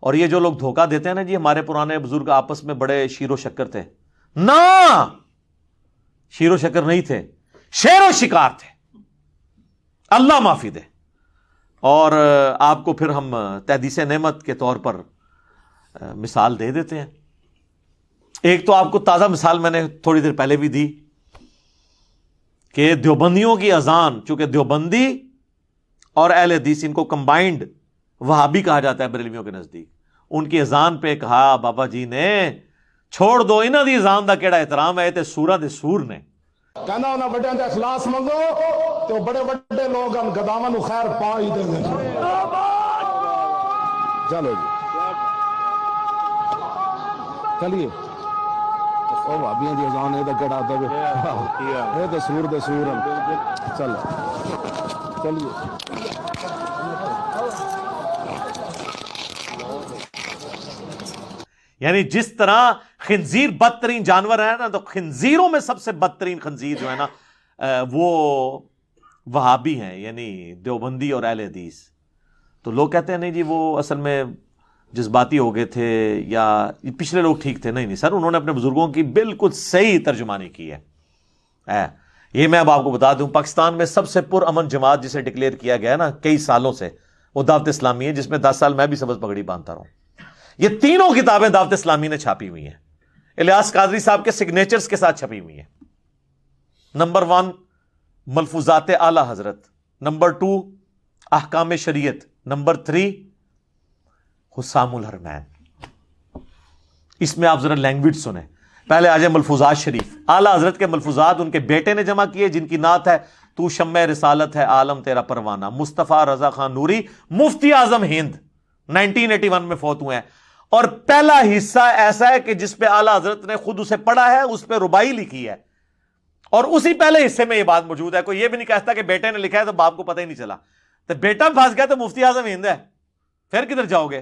اور یہ جو لوگ دھوکہ دیتے ہیں نا جی ہمارے پرانے بزرگ آپس میں بڑے شیر و شکر تھے، نہ شیر و شکر نہیں تھے، شیر و شکار تھے، اللہ معافی دے۔ اور آپ کو پھر ہم تحدیث نعمت کے طور پر مثال دے دیتے ہیں۔ ایک تو آپ کو تازہ مثال میں نے تھوڑی دیر پہلے بھی دی کہ دیوبندیوں کی اذان، چونکہ دیوبندی اور اہل حدیث ان کو کمبائنڈ وہابی کہا جاتا ہے بریلویوں کے نزدیک، ان کی اذان پہ کہا بابا جی نے چھوڑ دو انہاں دی اذان دا کیڑا احترام ہے، تے سورہ دے سور نے کہنا انہاں بڑے تے اخلاص منگو تو بڑے بڑے لوگ ہم گداواں نو خیر پا ہی دیں گے۔ چلو جی چلیے، او بھابیاں دی اذان اے تے کیڑا ادب ہے، اے تے سور دے سور ہیں۔ چل چلیے، یعنی جس طرح خنزیر بدترین جانور ہے نا، تو خنزیروں میں سب سے بدترین خنزیر جو ہے نا وہ وہابی ہیں، یعنی دیوبندی اور اہل حدیث۔ تو لوگ کہتے ہیں نہیں جی وہ اصل میں جذباتی ہو گئے تھے یا پچھلے لوگ ٹھیک تھے۔ نہیں سر، انہوں نے اپنے بزرگوں کی بالکل صحیح ترجمانی کی ہے۔ یہ میں اب آپ کو بتا دوں، پاکستان میں سب سے پرامن جماعت جسے ڈکلیئر کیا گیا نا کئی سالوں سے، وہ دعوت اسلامی ہے، جس میں 10 سال میں بھی سبز پگڑی باندھتا رہا ہوں۔ یہ تینوں کتابیں دعوت اسلامی نے چھاپی ہوئی ہیں، الیاس قادری صاحب کے سگنیچرز کے ساتھ چھپی ہوئی ہیں۔ نمبر 1 ملفوظات اعلی حضرت، نمبر 2 احکام شریعت، نمبر 3 حسام الحرمین۔ اس میں آپ ذرا لینگویج سنیں۔ پہلے آ جائے ملفوظات شریف، اعلی حضرت کے ملفوظات ان کے بیٹے نے جمع کیے، جن کی نعت ہے تو شمع رسالت ہے عالم تیرا پروانہ، مصطفیٰ رضا خان نوری، مفتی اعظم ہند، 1981 میں فوت ہوئے ہیں۔ اور پہلا حصہ ایسا ہے کہ جس پہ اعلی حضرت نے خود اسے پڑھا ہے، اس پہ ربائی لکھی ہے، اور اسی پہلے حصے میں یہ بات موجود ہے۔ کوئی یہ بھی نہیں کہتا کہ بیٹے نے لکھا ہے تو باپ کو پتہ ہی نہیں چلا، تو بیٹا پھنس گیا تو مفتی اعظم ہند ہے، پھر کدھر جاؤ گے؟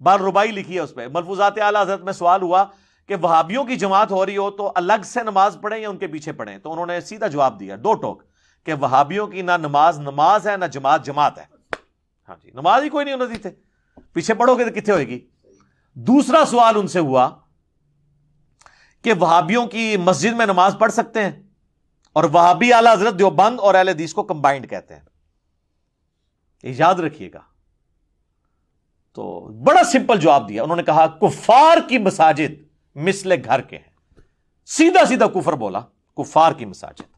بار ربائی لکھی ہے اس پہ ملفوظات اعلی حضرت میں۔ سوال ہوا کہ وہابیوں کی جماعت ہو رہی ہو تو الگ سے نماز پڑھیں یا ان کے پیچھے پڑھیں؟ تو انہوں نے سیدھا جواب دیا، دو ٹوک، کہ وہابیوں کی نہ نماز ہے نہ جماعت ہے۔ ہاں جی، نماز ہی کوئی نہیں انہوں نے تھے، پیچھے پڑھو گے تو کتنے ہوئے گی؟ دوسرا سوال ان سے ہوا کہ وہابیوں کی مسجد میں نماز پڑھ سکتے ہیں؟ اور وہابی اعلی حضرت دیوبند اور اہل حدیث کو کمبائنڈ کہتے ہیں، یہ یاد رکھیے گا۔ تو بڑا سمپل جواب دیا انہوں نے، کہا کفار کی مساجد مثل گھر کے ہیں، سیدھا سیدھا کفر بولا، کفار کی مساجد۔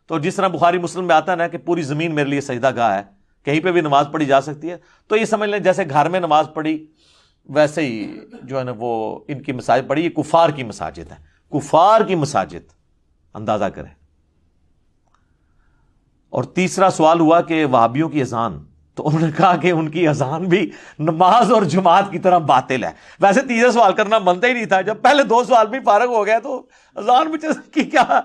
تو جس طرح بخاری مسلم میں آتا ہے نا کہ پوری زمین میرے لیے سجدہ گاہ ہے، کہیں پہ بھی نماز پڑھی جا سکتی ہے، تو یہ سمجھ لیں جیسے گھر میں نماز پڑھی ویسے ہی جو ہے نا وہ ان کی مساجد پڑھی، یہ کفار کی مساجد ہے، کفار کی مساجد، اندازہ کریں۔ اور تیسرا سوال ہوا کہ وہابیوں کی اذان، تو انہوں نے کہا کہ ان کی اذان بھی نماز اور جماعت کی طرح باطل ہے۔ ویسے تیسرا سوال کرنا بنتا ہی نہیں تھا، جب پہلے 2 سوال بھی فارغ ہو گیا تو اذان میں کی کیا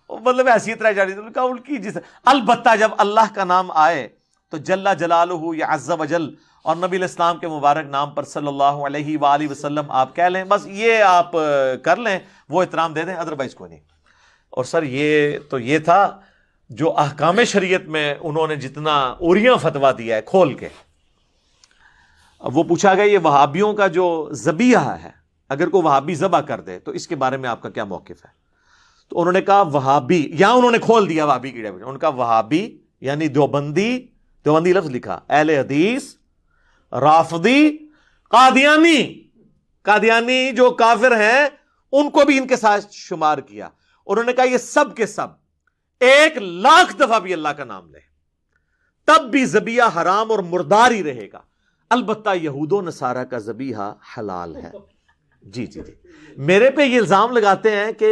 مطلب حیثیت رہ جانی؟ کہا ان کی البتہ جب اللہ کا نام آئے تو جل جلالہ یا عز وجل اور نبی الاسلام کے مبارک نام پر صلی اللہ علیہ وآلہ وسلم آپ کہہ لیں، بس یہ آپ کر لیں، وہ احترام دے دیں، ادروائز کوئی نہیں۔ اور سر یہ تھا جو احکام شریعت میں انہوں نے جتنا اوریاں فتویٰ دیا ہے کھول کے۔ اب وہ پوچھا گیا یہ وہابیوں کا جو ذبیحہ ہے، اگر کوئی وہابی ذبح کر دے تو اس کے بارے میں آپ کا کیا موقف ہے؟ تو انہوں نے کہا وہابی، یا انہوں نے کھول دیا وہابی کی ڈیفینیشن، انہوں نے کہا وہابی یعنی دیوبندی لفظ لکھا، اہل حدیث، رافضی، قادیانی جو کافر ہیں ان کو بھی ان کے ساتھ شمار کیا۔ انہوں نے کہا یہ سب کے سب 1,00,000 دفعہ بھی اللہ کا نام لے تب بھی ذبیحہ حرام اور مردار ہی رہے گا، البتہ یہود و نصارہ کا ذبیحہ حلال ہے۔ جی میرے پہ یہ الزام لگاتے ہیں کہ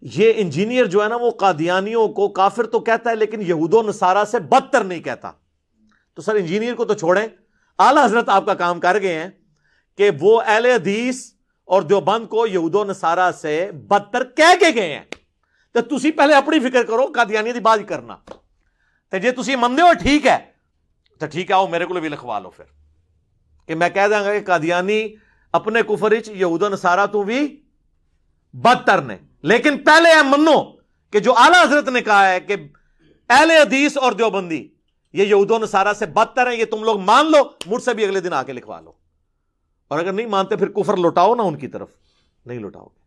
یہ انجینئر جو ہے نا وہ قادیانیوں کو کافر تو کہتا ہے لیکن یہود و نصارہ سے بدتر نہیں کہتا۔ تو سر انجینئر کو تو چھوڑیں، اعلی حضرت آپ کا کام کر گئے ہیں کہ وہ اہل حدیث اور دیوبند کو یہود و نصارہ سے بدتر کہہ کے گئے ہیں۔ تو تسی پہلے اپنی فکر کرو، قادیانی دی بات کرنا تو جے تسی مندے ہو ٹھیک ہے تو ٹھیک ہے، آؤ میرے کو بھی لکھوا لو پھر کہ میں کہہ دوں گا کہ قادیانی اپنے کفر وچ یہود و نصارہ تو بھی بدتر نے، لیکن پہلے اے منو کہ جو اعلی حضرت نے کہا ہے کہ اہل حدیث اور دیوبندی یہ یہود و نصارہ سے بدتر ہیں، یہ تم لوگ مان لو، مجھ سے بھی اگلے دن آ کے لکھوا لو۔ اور اگر نہیں مانتے پھر کفر لوٹاؤ نا ان کی طرف، نہیں لوٹاؤ گے۔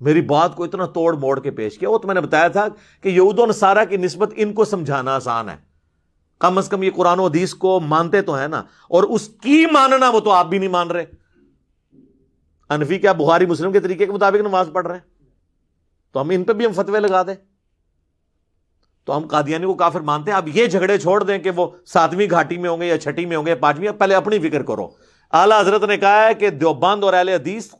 میری بات کو اتنا توڑ موڑ کے پیش کیا، وہ تو میں نے بتایا تھا کہ یہود و نصارہ کی نسبت ان کو سمجھانا آسان ہے، کم از کم یہ قرآن و حدیث کو مانتے تو ہے نا، اور اس کی ماننا وہ تو آپ بھی نہیں مان رہے۔ حنفی کیا بخاری مسلم کے طریقے کے مطابق نماز پڑھ رہے ہیں؟ تو ہم ان پہ بھی ہم فتوے لگا دیں؟ تو ہم قادیانی کو کافر مانتے ہیں؟ اب یہ جھگڑے چھوڑ دیں کہ وہ 7ویں گھاٹی میں ہوں گے یا 6ٹی میں ہوں گے یا 5ویں، پہلے اپنی فکر کرو۔ اعلیٰ حضرت نے کہا ہے کہ دیوبند اور اہل حدیث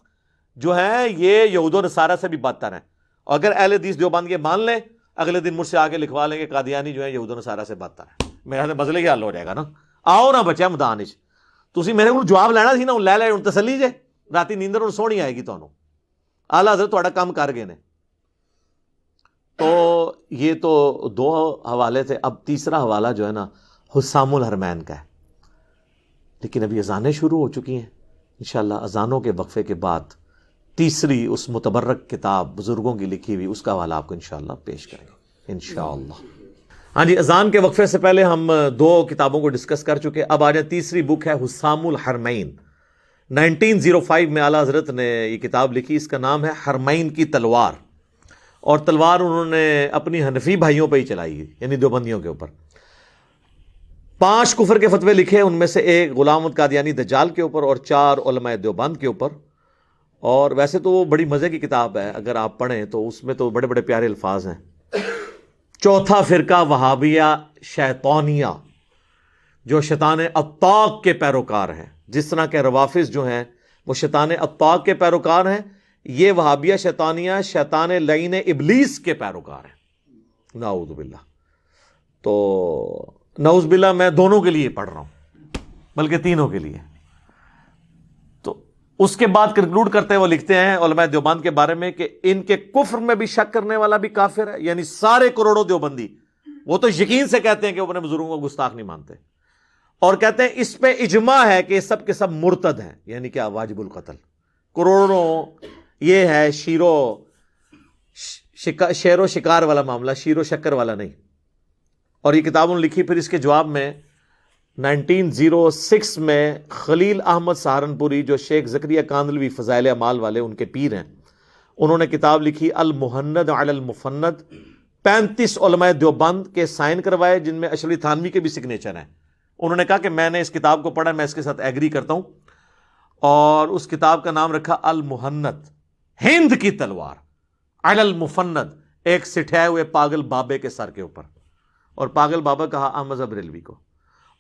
جو ہیں یہ یہود و نصارہ سے بھی بدتر ہیں، اور اگر اہل حدیث دیوبند یہ مان لیں، اگلے دن مجھ سے آگے لکھوا لیں کہ قادیانی جو ہے یہود و نصارہ سے بدتر ہے، میرا مسئلہ یہ حل ہو جائے گا نا۔ آؤ نا بچہ میدان وچ، تسی میرے کو جواب لینا سی نا، لے لے، تسلی جے راتی نیندر ہن سونی آئے گی تانوں۔ اعلیٰ حضرت تہاڈا کام کر گئے نے۔ تو یہ تو 2 حوالے تھے، اب تیسرا حوالہ جو ہے نا حسام الحرمین کا ہے، لیکن ابھی اذانیں شروع ہو چکی ہیں، انشاءاللہ اذانوں کے وقفے کے بعد تیسری اس متبرک کتاب بزرگوں کی لکھی ہوئی اس کا حوالہ آپ کو انشاءاللہ پیش کریں گے انشاءاللہ۔ ہاں جی، اذان کے وقفے سے پہلے ہم 2 کتابوں کو ڈسکس کر چکے، اب آ جائیں تیسری بک ہے حسام الحرمین۔ 1905 میں اعلیٰ حضرت نے یہ کتاب لکھی، اس کا نام ہے حرمین کی تلوار، اور تلوار انہوں نے اپنی حنفی بھائیوں پہ ہی چلائی ہے، یعنی دیوبندیوں کے اوپر۔ 5 کفر کے فتوے لکھے، ان میں سے 1 غلام احمد قادیانی دجال کے اوپر اور 4 علماء دیوبند کے اوپر۔ اور ویسے تو وہ بڑی مزے کی کتاب ہے، اگر آپ پڑھیں تو اس میں تو بڑے بڑے پیارے الفاظ ہیں۔ 4تھا فرقہ وہابیہ شیطانیہ، جو شیطان اطاق کے پیروکار ہیں، جس طرح کے روافظ جو ہیں وہ شیطان اطاق کے پیروکار ہیں، یہ وہابیہ شیطانیہ شیطان لعین ابلیس کے پیروکار ہیں، نعوذ باللہ۔ تو نعوذ باللہ میں دونوں کے لیے پڑھ رہا ہوں، بلکہ تینوں کے لیے۔ تو اس کے بعد کنکلوڈ کرتے وہ لکھتے ہیں علماء دیوبند کے بارے میں کہ ان کے کفر میں بھی شک کرنے والا بھی کافر ہے، یعنی سارے کروڑوں دیوبندی وہ تو یقین سے کہتے ہیں کہ وہ اپنے بزرگوں کو گستاخ نہیں مانتے، اور کہتے ہیں اس پہ اجماع ہے کہ سب کے سب مرتد ہیں، یعنی کیا واجب القتل۔ کروڑوں یہ ہے شیر و شکار والا معاملہ، شیر و شکر والا نہیں۔ اور یہ کتاب انہوں نے لکھی، پھر اس کے جواب میں 1906 میں خلیل احمد سہارنپوری، جو شیخ زکریا کاندلوی فضائل اعمال والے ان کے پیر ہیں، انہوں نے کتاب لکھی المحند علی المفند۔ 35 علماء دیوبند کے سائن کروائے، جن میں اشرف تھانوی کے بھی سگنیچر ہیں۔ انہوں نے کہا کہ میں نے اس کتاب کو پڑھا، میں اس کے ساتھ ایگری کرتا ہوں، اور اس کتاب کا نام رکھا المحند، ہند کی تلوار، علی المفند، ایک سٹھائے ہوئے پاگل بابے کے سر کے اوپر، اور پاگل بابا کہا احمد بریلوی کو۔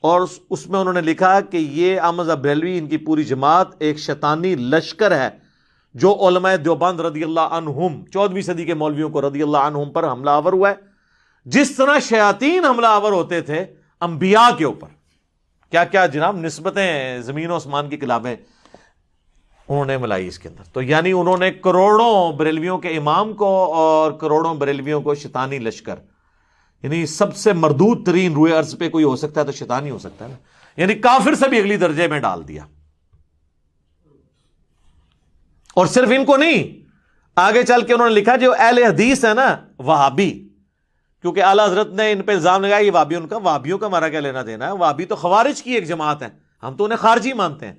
اور اس میں انہوں نے لکھا کہ یہ احمد بریلوی، ان کی پوری جماعت ایک شیطانی لشکر ہے جو علماء دیوبند رضی اللہ عنہم، 14ویں صدی کے مولویوں کو رضی اللہ عنہم پر حملہ آور ہوا ہے، جس طرح شیاطین حملہ آور ہوتے تھے انبیاء کے اوپر۔ کیا کیا جناب نسبتیں، زمین و آسمان کی کتابیں انہوں نے ملائی اس کے اندر۔ تو یعنی انہوں نے کروڑوں بریلویوں کے امام کو اور کروڑوں بریلویوں کو شیطانی لشکر، یعنی سب سے مردود ترین روئے ارض پہ کوئی ہو سکتا ہے تو شیطان ہی ہو سکتا ہے نا، یعنی کافر سے بھی اگلی درجے میں ڈال دیا۔ اور صرف ان کو نہیں، آگے چل کے انہوں نے لکھا جو اہل حدیث ہے نا وہابی، کیونکہ اعلیٰ حضرت نے ان پہ الزام لگایا یہ وہابی، ان کا وہابیوں کا ہمارا کیا لینا دینا ہے، وہابی تو خوارج کی ایک جماعت ہے، ہم تو انہیں خارجی مانتے ہیں۔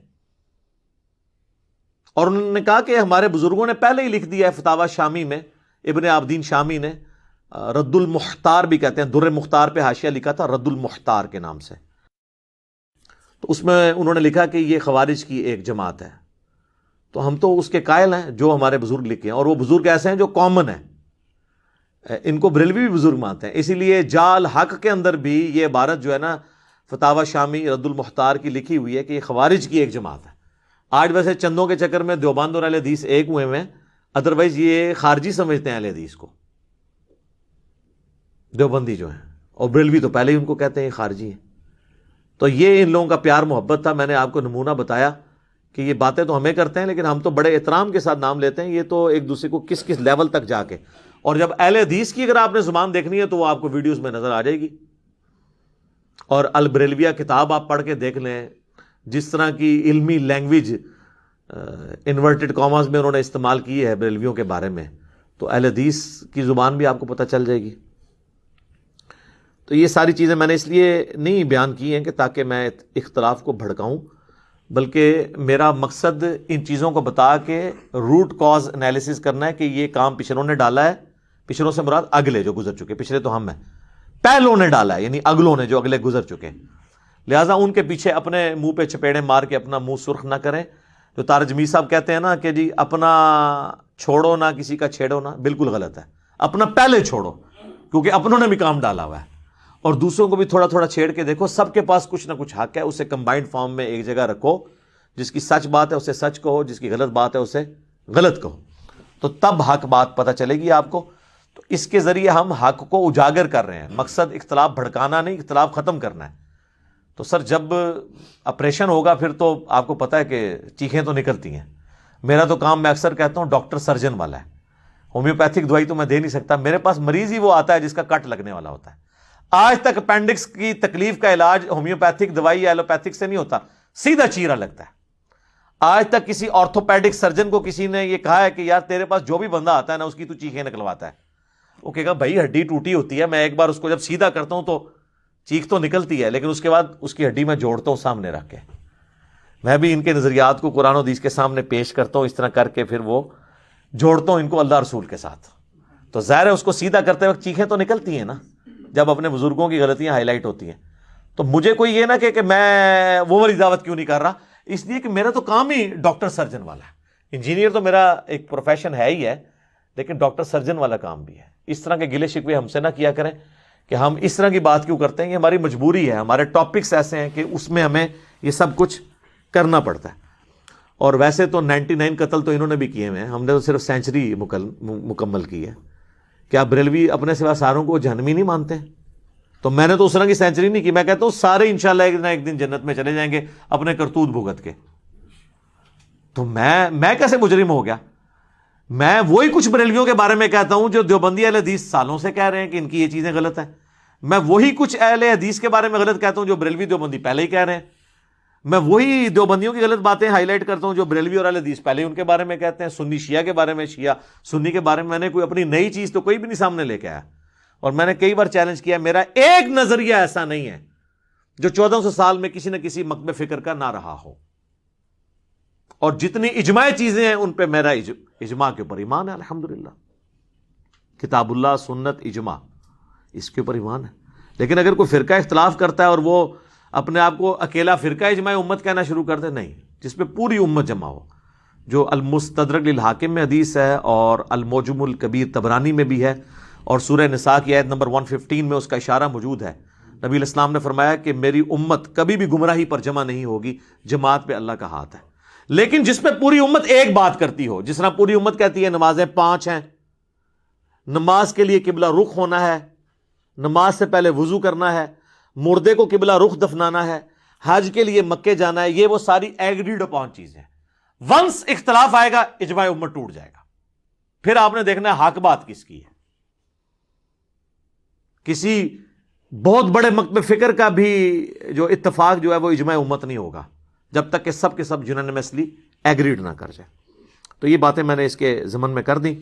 اور انہوں نے کہا کہ ہمارے بزرگوں نے پہلے ہی لکھ دیا ہے، فتاوی شامی میں ابن عابدین شامی نے، رد المختار بھی کہتے ہیں، در مختار پہ حاشیہ لکھا تھا رد المختار کے نام سے، تو اس میں انہوں نے لکھا کہ یہ خوارج کی ایک جماعت ہے۔ تو ہم تو اس کے قائل ہیں جو ہمارے بزرگ لکھے ہیں، اور وہ بزرگ ایسے ہیں جو کامن ہیں، ان کو بریلوی بھی بزرگ مانتے ہیں۔ اسی لیے جال حق کے اندر بھی یہ عبارت جو ہے نا فتاوی شامی رد المختار کی لکھی ہوئی ہے کہ یہ خوارج کی ایک جماعت ہے۔ آج ویسے چندوں کے چکر میں دیوبند اور اہل حدیث ایک ہوئے ہیں، ادروائز یہ خارجی سمجھتے ہیں اہل حدیث کو، دیوبندی جو ہیں، اور بریلوی تو پہلے ہی ان کو کہتے ہیں یہ خارجی ہیں۔ تو یہ ان لوگوں کا پیار محبت تھا، میں نے آپ کو نمونہ بتایا کہ یہ باتیں تو ہمیں کرتے ہیں لیکن ہم تو بڑے احترام کے ساتھ نام لیتے ہیں، یہ تو ایک دوسرے کو کس کس لیول تک جا کے۔ اور جب اہل حدیث کی اگر آپ نے زبان دیکھنی ہے تو وہ آپ کو ویڈیوز میں نظر آ جائے گی، اور البریلویہ کتاب آپ پڑھ کے دیکھ لیں، جس طرح کی علمی لینگویج انورٹڈ کاماز میں انہوں نے استعمال کی ہے بریلویوں کے بارے میں، تو اہل حدیث کی زبان بھی آپ کو پتہ چل جائے گی۔ تو یہ ساری چیزیں میں نے اس لیے نہیں بیان کی ہیں کہ تاکہ میں اختلاف کو بھڑکاؤں، بلکہ میرا مقصد ان چیزوں کو بتا کے روٹ کاز انالیسس کرنا ہے کہ یہ کام پچھلوں نے ڈالا ہے. پچھلوں سے مراد اگلے جو گزر چکے, پچھلے تو ہم ہیں, پہلوں نے ڈالا ہے یعنی اگلوں نے جو اگلے گزر چکے. لہٰذا ان کے پیچھے اپنے منہ پہ چپیڑے مار کے اپنا منہ سرخ نہ کریں. جو طارق جمیل صاحب کہتے ہیں نا کہ جی اپنا چھوڑو نہ کسی کا چھیڑو نہ, بالکل غلط ہے. اپنا پہلے چھوڑو کیونکہ اپنوں نے بھی کام ڈالا ہوا ہے, اور دوسروں کو بھی تھوڑا تھوڑا چھیڑ کے دیکھو. سب کے پاس کچھ نہ کچھ حق ہے, اسے کمبائنڈ فارم میں ایک جگہ رکھو. جس کی سچ بات ہے اسے سچ کہو, جس کی غلط بات ہے اسے غلط کہو, تو تب حق بات پتہ چلے گی آپ کو. تو اس کے ذریعے ہم حق کو اجاگر کر رہے ہیں. مقصد اختلاف بھڑکانا نہیں, اختلاف ختم کرنا ہے. تو سر جب آپریشن ہوگا پھر تو آپ کو پتہ ہے کہ چیخیں تو نکلتی ہیں. میرا تو کام میں اکثر کہتا ہوں ڈاکٹر سرجن والا ہے. ہومیوپیتھک دوائی تو میں دے نہیں سکتا, میرے پاس مریض ہی وہ آتا ہے جس کا کٹ لگنے والا ہوتا ہے. آج تک اپینڈکس کی تکلیف کا علاج ہومیوپیتھک دوائی یا ایلوپیتھک سے نہیں ہوتا, سیدھا چیرا لگتا ہے. آج تک کسی آرتھوپیڈک سرجن کو کسی نے یہ کہا ہے کہ یار تیرے پاس جو بھی بندہ آتا ہے نا اس کی تو چیخیں نکلواتا ہے, وہ کہے گا بھائی ہڈی ٹوٹی ہوتی ہے, میں ایک بار اس کو جب سیدھا کرتا ہوں تو چیخ تو نکلتی ہے, لیکن اس کے بعد اس کی ہڈی میں جوڑتا ہوں سامنے رکھ کے. میں بھی ان کے نظریات کو قرآن و حدیث کے سامنے پیش کرتا ہوں, اس طرح کر کے پھر وہ جوڑتا ہوں ان کو اللہ رسول کے ساتھ. تو ظاہر ہے اس کو سیدھا کرتے وقت چیخیں تو نکلتی ہیں نا جب اپنے بزرگوں کی غلطیاں ہائی لائٹ ہوتی ہیں. تو مجھے کوئی یہ نہ کہ میں وہ والی دعوت کیوں نہیں کر رہا, اس لیے کہ میرا تو کام ہی ڈاکٹر سرجن والا ہے. انجینئر تو میرا ایک پروفیشن ہے ہی ہے, لیکن ڈاکٹر سرجن والا کام بھی ہے. اس طرح کے گلے شکوے ہم سے نہ کیا کریں کہ ہم اس طرح کی بات کیوں کرتے ہیں. یہ ہماری مجبوری ہے, ہمارے ٹاپکس ایسے ہیں کہ اس میں ہمیں یہ سب کچھ کرنا پڑتا ہے. اور ویسے تو 99 قتل تو انہوں نے بھی کیے ہوئے ہیں, ہم نے تو صرف سینچری مکمل کی ہے. کیا بریلوی اپنے سوا ساروں کو جہنمی نہیں مانتے؟ تو میں نے تو اس طرح کی سینچری نہیں کی. میں کہتا ہوں سارے انشاءاللہ ایک نہ ایک دن جنت میں چلے جائیں گے اپنے کرتوت بھگت کے. تو میں کیسے مجرم ہو گیا؟ میں وہی کچھ بریلویوں کے بارے میں کہتا ہوں جو دیوبندی اہل حدیث سالوں سے کہہ رہے ہیں کہ ان کی یہ چیزیں غلط ہیں. میں وہی کچھ اہل حدیث کے بارے میں غلط کہتا ہوں جو بریلوی دیوبندی پہلے ہی کہہ رہے ہیں. میں وہی دیوبندیوں کی غلط باتیں ہائی لائٹ کرتا ہوں جو بریلوی اور اہل حدیث پہلے ہی ان کے بارے میں کہتے ہیں. سنی شیعہ کے بارے میں, شیعہ سنی کے بارے میں نے کوئی اپنی نئی چیز تو کوئی بھی نہیں سامنے لے کے آیا. اور میں نے کئی بار چیلنج کیا, میرا ایک نظریہ ایسا نہیں ہے جو 1400 سال میں کسی نہ کسی مکتب فکر کا نہ رہا ہو. اور جتنی اجماعی چیزیں ہیں ان پہ میرا اجماع کے اوپر ایمان ہے الحمدللہ. کتاب اللہ, سنت, اجماع, اس کے اوپر ایمان ہے. لیکن اگر کوئی فرقہ اختلاف کرتا ہے اور وہ اپنے آپ کو اکیلا فرقہ اجماع امت کہنا شروع کر دے, نہیں, جس پہ پوری امت جمع ہو. جو المستدرک للحاکم میں حدیث ہے اور الموجم الکبیر طبرانی میں بھی ہے, اور سورہ نساء کی آیت نمبر 115 میں اس کا اشارہ موجود ہے. نبی علیہ السلام نے فرمایا کہ میری امت کبھی بھی گمراہی پر جمع نہیں ہوگی, جماعت پہ اللہ کا ہاتھ ہے. لیکن جس پہ پوری امت ایک بات کرتی ہو, جس طرح پوری امت کہتی ہے نمازیں 5 ہیں, نماز کے لیے قبلہ رخ ہونا ہے, نماز سے پہلے وضو کرنا ہے, مردے کو قبلہ رخ دفنانا ہے, حج کے لیے مکے جانا ہے, یہ وہ ساری ایگریڈ اپون چیزیں ہیں. ونس اختلاف آئے گا اجماع امت ٹوٹ جائے گا. پھر آپ نے دیکھنا ہے حق بات کس کی ہے. کسی بہت بڑے مکتب فکر کا بھی جو اتفاق جو ہے وہ اجماع امت نہیں ہوگا جب تک کہ سب کے سب یونانیمسلی ایگریڈ نہ کر جائے. تو یہ باتیں میں نے اس کے ضمن میں کر دیں.